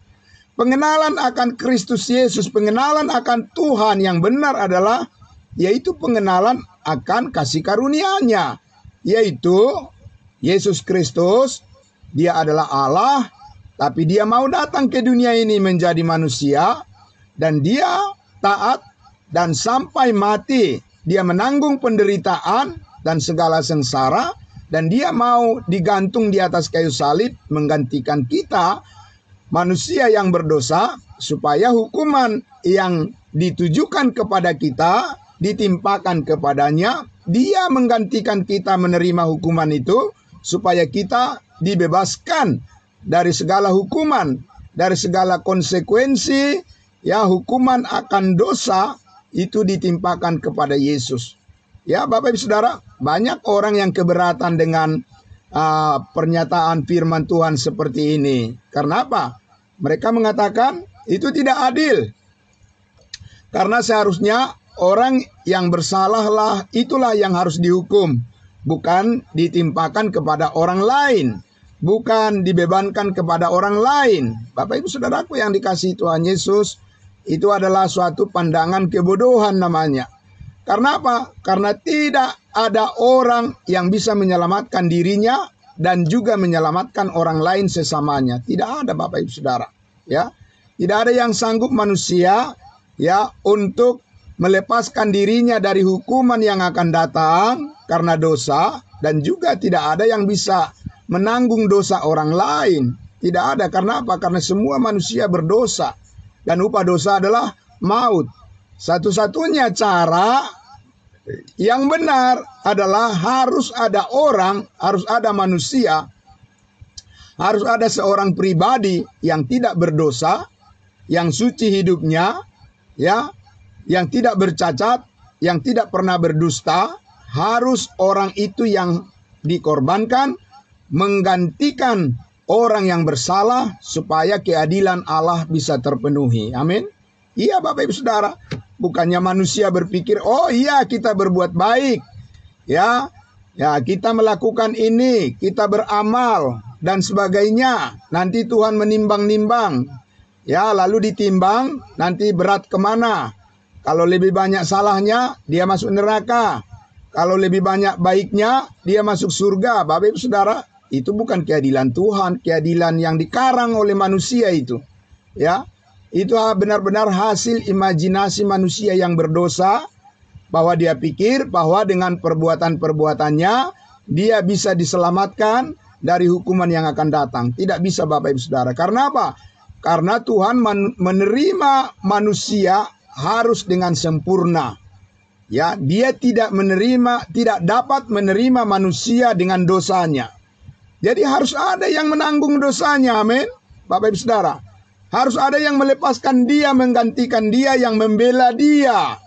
Pengenalan akan Kristus Yesus, pengenalan akan Tuhan yang benar adalah, yaitu pengenalan akan kasih karunia-Nya, yaitu Yesus Kristus. Dia adalah Allah, tapi Dia mau datang ke dunia ini menjadi manusia, dan Dia taat, dan sampai mati Dia menanggung penderitaan dan segala sengsara, dan Dia mau digantung di atas kayu salib menggantikan kita, manusia yang berdosa, supaya hukuman yang ditujukan kepada kita ditimpakan kepadanya. Dia menggantikan kita menerima hukuman itu, supaya kita dibebaskan dari segala hukuman, dari segala konsekuensi, ya, hukuman akan dosa itu ditimpakan kepada Yesus. Ya, Bapak Ibu Saudara, banyak orang yang keberatan dengan pernyataan firman Tuhan seperti ini. Karena apa? Mereka mengatakan itu tidak adil. Karena seharusnya orang yang bersalahlah itulah yang harus dihukum, bukan ditimpakan kepada orang lain, bukan dibebankan kepada orang lain. Bapak Ibu Saudaraku yang dikasihi Tuhan Yesus, itu adalah suatu pandangan kebodohan namanya. Karena apa? Karena tidak ada orang yang bisa menyelamatkan dirinya dan juga menyelamatkan orang lain sesamanya. Tidak ada, Bapak Ibu Saudara, ya. Tidak ada yang sanggup manusia, ya, untuk melepaskan dirinya dari hukuman yang akan datang karena dosa, dan juga tidak ada yang bisa menanggung dosa orang lain. Tidak ada. Karena apa? Karena semua manusia berdosa. Dan upah dosa adalah maut. Satu-satunya cara yang benar adalah harus ada orang, harus ada manusia, harus ada seorang pribadi yang tidak berdosa, yang suci hidupnya, ya, yang tidak bercacat, yang tidak pernah berdusta. Harus orang itu yang dikorbankan, menggantikan orang yang bersalah supaya keadilan Allah bisa terpenuhi. Amin. Iya Bapak Ibu Saudara. Bukannya manusia berpikir, oh iya kita berbuat baik. Ya, kita melakukan ini, kita beramal dan sebagainya. Nanti Tuhan menimbang-nimbang. Ya, lalu ditimbang, nanti berat kemana. Kalau lebih banyak salahnya, dia masuk neraka. Kalau lebih banyak baiknya, dia masuk surga. Bapak Ibu Saudara, itu bukan keadilan Tuhan, keadilan yang dikarang oleh manusia itu. Ya, itu benar-benar hasil imajinasi manusia yang berdosa, bahwa dia pikir bahwa dengan perbuatan-perbuatannya dia bisa diselamatkan dari hukuman yang akan datang. Tidak bisa Bapak Ibu Saudara. Karena apa? Karena Tuhan menerima manusia harus dengan sempurna. Ya, dia tidak dapat menerima manusia dengan dosanya. Jadi harus ada yang menanggung dosanya, amin. Bapak Ibu Saudara, harus ada yang melepaskan dia, menggantikan dia, yang membela dia.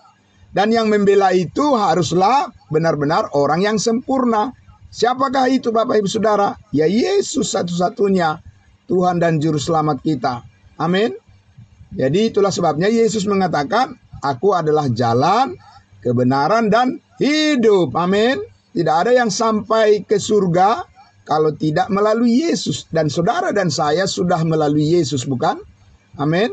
Dan yang membela itu haruslah benar-benar orang yang sempurna. Siapakah itu Bapak Ibu Saudara? Ya Yesus satu-satunya Tuhan dan Juru Selamat kita. Amin. Jadi itulah sebabnya Yesus mengatakan, aku adalah jalan, kebenaran, dan hidup. Amin. Tidak ada yang sampai ke surga kalau tidak melalui Yesus. Dan saudara dan saya sudah melalui Yesus, bukan? Amin.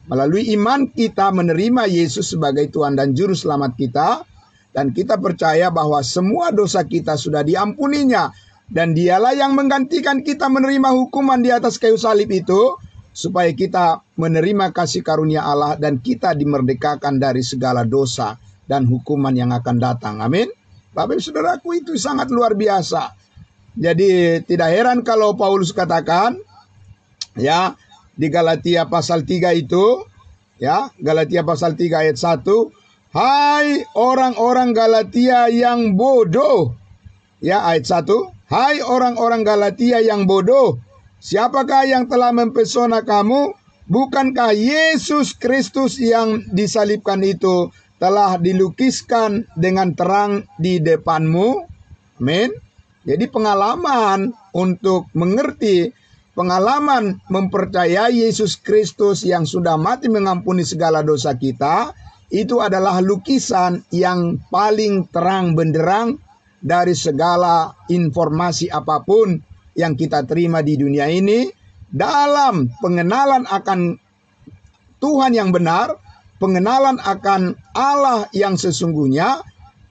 Melalui iman kita menerima Yesus sebagai Tuhan dan Juru Selamat kita. Dan kita percaya bahwa semua dosa kita sudah diampuninya. Dan dialah yang menggantikan kita menerima hukuman di atas kayu salib itu, supaya kita menerima kasih karunia Allah dan kita dimerdekakan dari segala dosa dan hukuman yang akan datang. Amin. Bapak Ibu Saudaraku, itu sangat luar biasa. Jadi tidak heran kalau Paulus katakan, ya, di Galatia pasal 3 itu, ya, Galatia pasal 3 ayat 1, hai orang-orang Galatia yang bodoh. Ya, ayat 1, hai orang-orang Galatia yang bodoh, siapakah yang telah mempesona kamu? Bukankah Yesus Kristus yang disalibkan itu telah dilukiskan dengan terang di depanmu? Amin. Jadi pengalaman untuk mengerti, pengalaman mempercayai Yesus Kristus yang sudah mati mengampuni segala dosa kita, itu adalah lukisan yang paling terang benderang dari segala informasi apapun yang kita terima di dunia ini, dalam pengenalan akan Tuhan yang benar, pengenalan akan Allah yang sesungguhnya,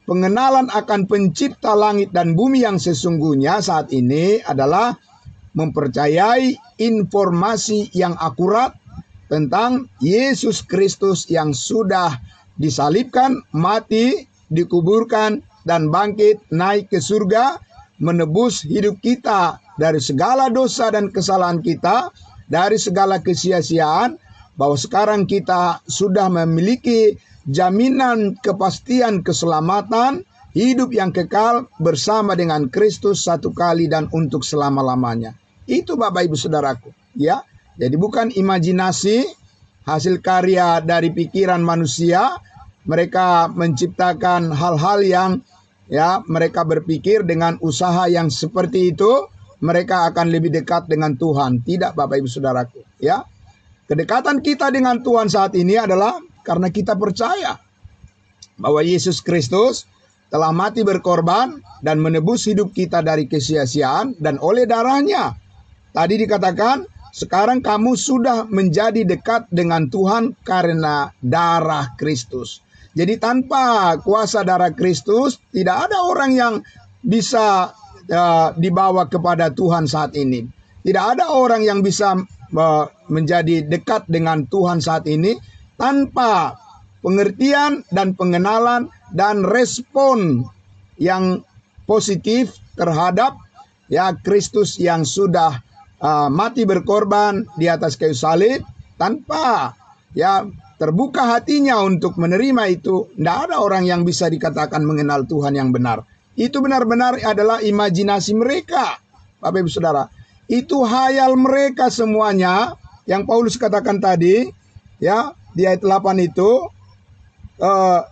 pengenalan akan pencipta langit dan bumi yang sesungguhnya saat ini adalah mempercayai informasi yang akurat tentang Yesus Kristus yang sudah disalibkan, mati, dikuburkan, dan bangkit naik ke surga, menebus hidup kita dari segala dosa dan kesalahan kita, dari segala kesia-siaan, bahwa sekarang kita sudah memiliki jaminan kepastian keselamatan, hidup yang kekal bersama dengan Kristus satu kali dan untuk selama-lamanya. Itu Bapak Ibu Saudaraku, ya. Jadi bukan imajinasi, hasil karya dari pikiran manusia. Mereka menciptakan hal-hal yang, ya, mereka berpikir dengan usaha yang seperti itu, mereka akan lebih dekat dengan Tuhan. Tidak Bapak Ibu Saudaraku, ya. Kedekatan kita dengan Tuhan saat ini adalah karena kita percaya bahwa Yesus Kristus telah mati berkorban dan menebus hidup kita dari kesia-siaan, dan oleh darahnya, tadi dikatakan, sekarang kamu sudah menjadi dekat dengan Tuhan karena darah Kristus. Jadi tanpa kuasa darah Kristus, tidak ada orang yang bisa dibawa kepada Tuhan saat ini. Tidak ada orang yang bisa menjadi dekat dengan Tuhan saat ini tanpa pengertian dan pengenalan dan respon yang positif terhadap, ya, Kristus yang sudah mati berkorban di atas kayu salib tanpa terbuka hatinya untuk menerima itu, tidak ada orang yang bisa dikatakan mengenal Tuhan yang benar. Itu benar-benar adalah imajinasi mereka, Bapak Ibu Saudara. Itu hayal mereka semuanya yang Paulus katakan tadi, di ayat 8 itu,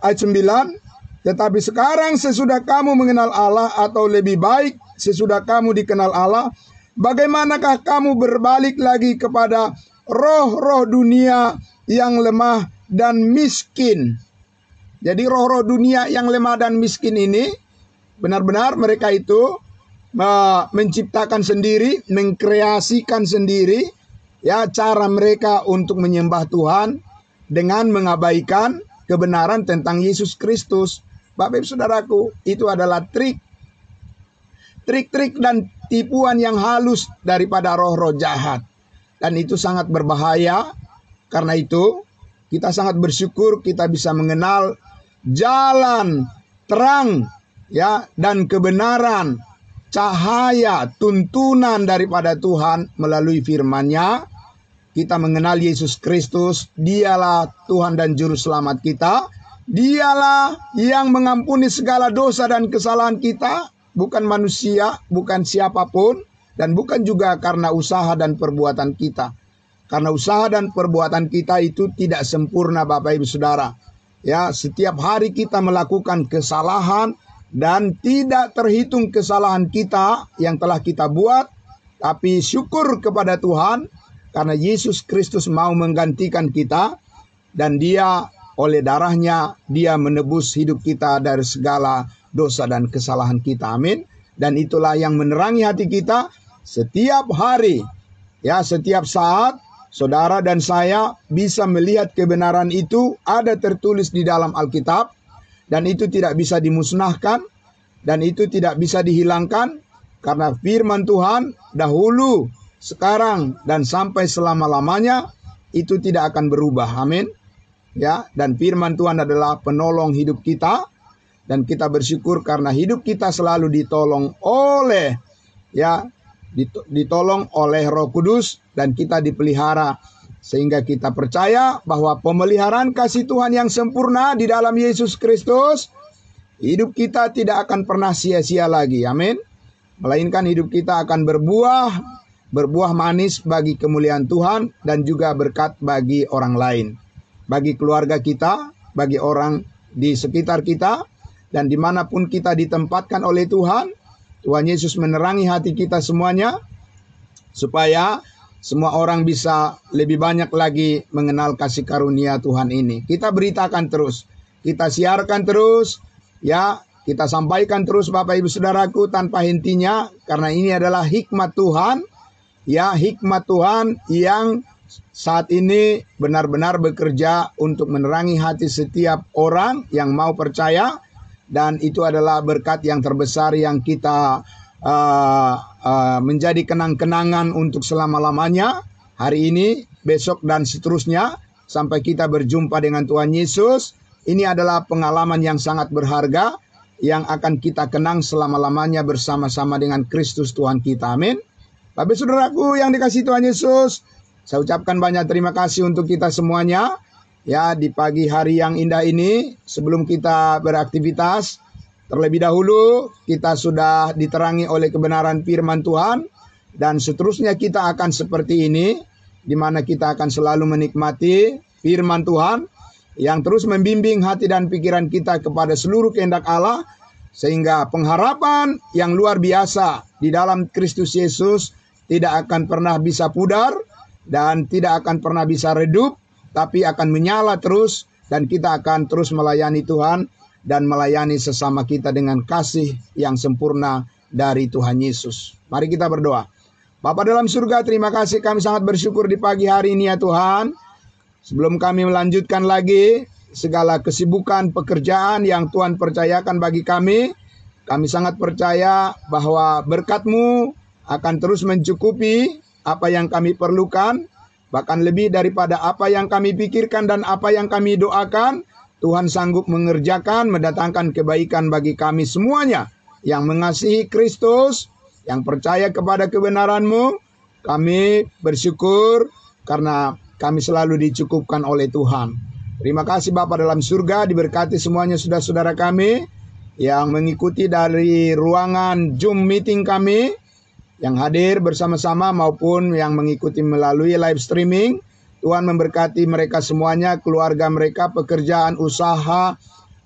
ayat 9. Tetapi sekarang sesudah kamu mengenal Allah, atau lebih baik sesudah kamu dikenal Allah, bagaimanakah kamu berbalik lagi kepada roh-roh dunia yang lemah dan miskin? Jadi roh-roh dunia yang lemah dan miskin ini, benar-benar mereka itu menciptakan sendiri, mengkreasikan sendiri cara mereka untuk menyembah Tuhan dengan mengabaikan kebenaran tentang Yesus Kristus. Bapak Ibu Saudaraku, itu adalah trik-trik dan tipuan yang halus daripada roh-roh jahat. Dan itu sangat berbahaya. Karena itu kita sangat bersyukur kita bisa mengenal jalan terang dan kebenaran, cahaya, tuntunan daripada Tuhan melalui firman-Nya. Kita mengenal Yesus Kristus, Dialah Tuhan dan Juru Selamat kita. Dialah yang mengampuni segala dosa dan kesalahan kita, bukan manusia, bukan siapapun, dan bukan juga karena usaha dan perbuatan kita. Karena usaha dan perbuatan kita itu tidak sempurna, Bapak Ibu Saudara. Setiap hari kita melakukan kesalahan dan tidak terhitung kesalahan kita yang telah kita buat. Tapi syukur kepada Tuhan karena Yesus Kristus mau menggantikan kita, dan Dia oleh darahnya Dia menebus hidup kita dari segala dosa dan kesalahan kita. Amin. Dan itulah yang menerangi hati kita setiap hari. Setiap saat saudara dan saya bisa melihat kebenaran itu ada tertulis di dalam Alkitab, dan itu tidak bisa dimusnahkan, dan itu tidak bisa dihilangkan, karena firman Tuhan dahulu, sekarang, dan sampai selama-lamanya itu tidak akan berubah. Amin. Dan firman Tuhan adalah penolong hidup kita, dan kita bersyukur karena hidup kita selalu ditolong oleh ditolong oleh Roh Kudus, dan kita dipelihara sehingga kita percaya bahwa pemeliharaan kasih Tuhan yang sempurna di dalam Yesus Kristus, hidup kita tidak akan pernah sia-sia lagi. Amin. Melainkan hidup kita akan berbuah manis bagi kemuliaan Tuhan, dan juga berkat bagi orang lain, bagi keluarga kita, bagi orang di sekitar kita, dan dimanapun kita ditempatkan oleh Tuhan. Tuhan Yesus menerangi hati kita semuanya, supaya semua orang bisa lebih banyak lagi mengenal kasih karunia Tuhan ini. Kita beritakan terus, kita siarkan terus, kita sampaikan terus, Bapak Ibu Saudaraku, tanpa hentinya, karena ini adalah hikmat Tuhan, hikmat Tuhan yang saat ini benar-benar bekerja untuk menerangi hati setiap orang yang mau percaya. Dan itu adalah berkat yang terbesar yang kita menjadi kenang-kenangan untuk selama-lamanya. Hari ini, besok, dan seterusnya, sampai kita berjumpa dengan Tuhan Yesus. Ini adalah pengalaman yang sangat berharga, yang akan kita kenang selama-lamanya bersama-sama dengan Kristus Tuhan kita. Amin. Bapak Saudaraku yang dikasihi Tuhan Yesus, saya ucapkan banyak terima kasih untuk kita semuanya. Di pagi hari yang indah ini, sebelum kita beraktivitas, terlebih dahulu kita sudah diterangi oleh kebenaran firman Tuhan, dan seterusnya kita akan seperti ini, di mana kita akan selalu menikmati firman Tuhan yang terus membimbing hati dan pikiran kita kepada seluruh kehendak Allah, sehingga pengharapan yang luar biasa di dalam Kristus Yesus tidak akan pernah bisa pudar dan tidak akan pernah bisa redup, tapi akan menyala terus, dan kita akan terus melayani Tuhan dan melayani sesama kita dengan kasih yang sempurna dari Tuhan Yesus. Mari kita berdoa. Bapa dalam surga, terima kasih, kami sangat bersyukur di pagi hari ini ya Tuhan. Sebelum kami melanjutkan lagi segala kesibukan pekerjaan yang Tuhan percayakan bagi kami sangat percaya bahwa berkat-Mu akan terus mencukupi apa yang kami perlukan, bahkan lebih daripada apa yang kami pikirkan dan apa yang kami doakan. Tuhan sanggup mengerjakan, mendatangkan kebaikan bagi kami semuanya yang mengasihi Kristus, yang percaya kepada kebenaran-Mu, Kami bersyukur karena kami selalu dicukupkan oleh Tuhan. Terima kasih Bapa dalam surga, diberkati semuanya saudara-saudara kami yang mengikuti dari ruangan Zoom meeting kami, yang hadir bersama-sama maupun yang mengikuti melalui live streaming. Tuhan memberkati mereka semuanya, keluarga mereka, pekerjaan, usaha,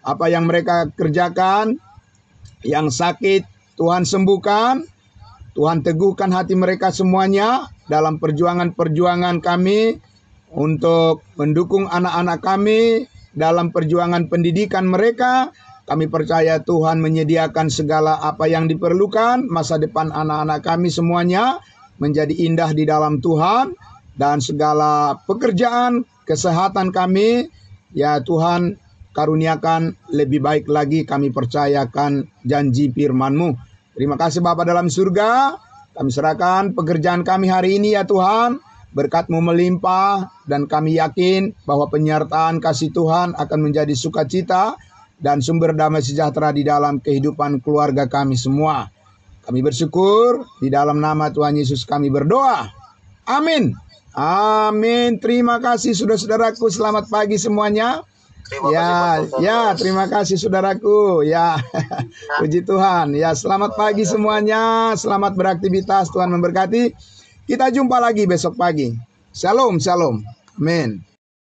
apa yang mereka kerjakan. Yang sakit Tuhan sembuhkan, Tuhan teguhkan hati mereka semuanya dalam perjuangan-perjuangan kami untuk mendukung anak-anak kami dalam perjuangan pendidikan mereka. Kami percaya Tuhan menyediakan segala apa yang diperlukan. Masa depan anak-anak kami semuanya menjadi indah di dalam Tuhan. Dan segala pekerjaan, kesehatan kami, ya Tuhan karuniakan lebih baik lagi, kami percayakan janji firman-Mu. Terima kasih Bapa dalam surga. Kami serahkan pekerjaan kami hari ini ya Tuhan. Berkat-Mu melimpah dan kami yakin bahwa penyertaan kasih Tuhan akan menjadi sukacita dan sumber damai sejahtera di dalam kehidupan keluarga kami semua. Kami bersyukur di dalam nama Tuhan Yesus kami berdoa. Amin. Amin. Terima kasih saudara-saudaraku. Selamat pagi semuanya. Terima kasih saudaraku. Ya, puji Tuhan. Ya, selamat pagi semuanya. Selamat beraktivitas. Tuhan memberkati. Kita jumpa lagi besok pagi. Shalom, shalom. Amin.